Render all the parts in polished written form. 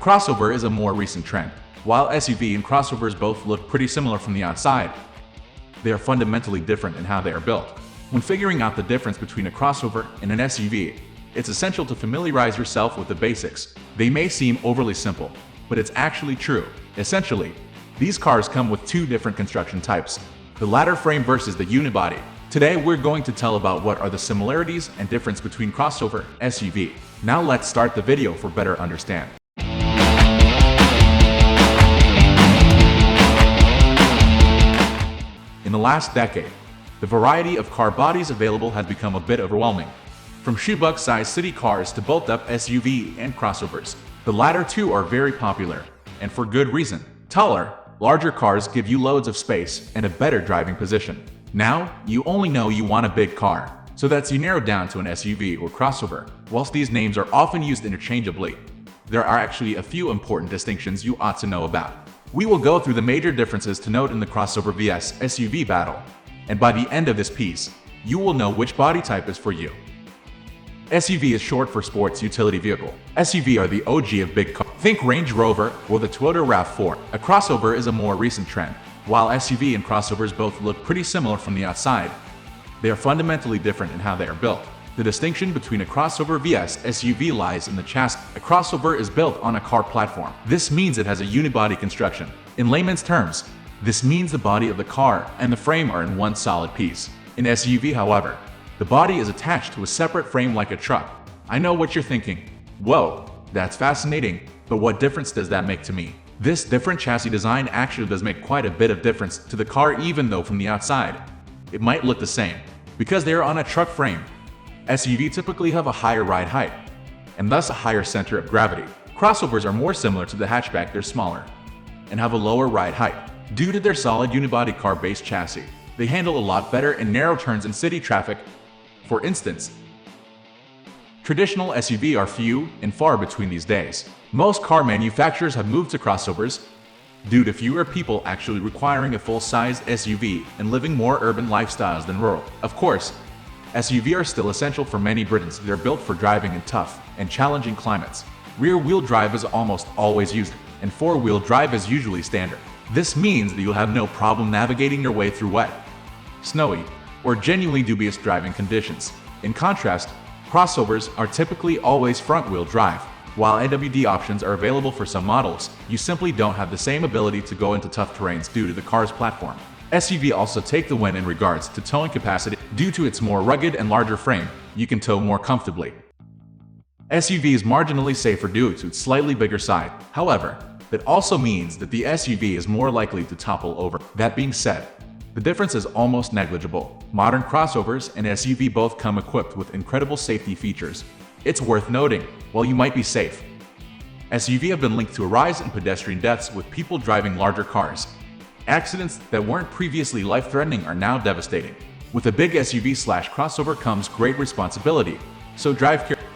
crossover is a more recent trend. While SUV and crossovers both look pretty similar from the outside, they are fundamentally different in how they are built. When figuring out the difference between a crossover and an SUV, it's essential to familiarize yourself with the basics. They may seem overly simple, but it's actually true. Essentially, these cars come with two different construction types, the ladder frame versus the unibody. Today we're going to tell about what are the similarities and difference between crossover and SUV. Now let's start the video for better understand. In the last decade, the variety of car bodies available has become a bit overwhelming. From shoebox-sized city cars to bulked-up SUV and crossovers, the latter two are very popular, and for good reason. Taller, larger cars give you loads of space and a better driving position. Now, you only know you want a big car, so that's you narrow down to an SUV or crossover. Whilst these names are often used interchangeably, there are actually a few important distinctions you ought to know about. We will go through the major differences to note in the crossover vs SUV battle, and by the end of this piece, you will know which body type is for you. SUV is short for sports utility vehicle. SUV are the OG of big cars. Think Range Rover or the Toyota RAV4. A crossover is a more recent trend. While SUV and crossovers both look pretty similar from the outside, they are fundamentally different in how they are built. The distinction between a crossover vs SUV lies in the chassis. A crossover is built on a car platform. This means it has a unibody construction. In layman's terms, this means the body of the car and the frame are in one solid piece. In SUV, however, the body is attached to a separate frame like a truck. I know what you're thinking. Whoa, that's fascinating, but what difference does that make to me? This different chassis design actually does make quite a bit of difference to the car, even though from the outside, it might look the same. Because they are on a truck frame, SUV typically have a higher ride height, and thus a higher center of gravity. Crossovers are more similar to the hatchback, they're smaller, and have a lower ride height. Due to their solid unibody car-based chassis, they handle a lot better in narrow turns in city traffic. For instance, traditional SUV are few and far between these days. Most car manufacturers have moved to crossovers due to fewer people actually requiring a full-size SUV and living more urban lifestyles than rural. Of course, SUV are still essential for many Britons. They're built for driving in tough and challenging climates. Rear-wheel drive is almost always used, and four-wheel drive is usually standard. This means that you'll have no problem navigating your way through wet, snowy, or genuinely dubious driving conditions. In contrast, crossovers are typically always front-wheel drive. While AWD options are available for some models, you simply don't have the same ability to go into tough terrains due to the car's platform. SUV also take the win in regards to towing capacity. Due to its more rugged and larger frame, you can tow more comfortably. SUV is marginally safer due to its slightly bigger side. However, that also means that the SUV is more likely to topple over. That being said, the difference is almost negligible. Modern crossovers and SUV both come equipped with incredible safety features. It's worth noting, while you might be safe, SUV have been linked to a rise in pedestrian deaths with people driving larger cars. Accidents that weren't previously life-threatening are now devastating. With a big SUV/crossover comes great responsibility, so drive carefully.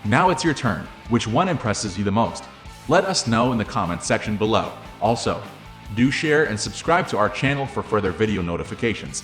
Now it's your turn. Which one impresses you the most? Let us know in the comments section below. Also, do share and subscribe to our channel for further video notifications.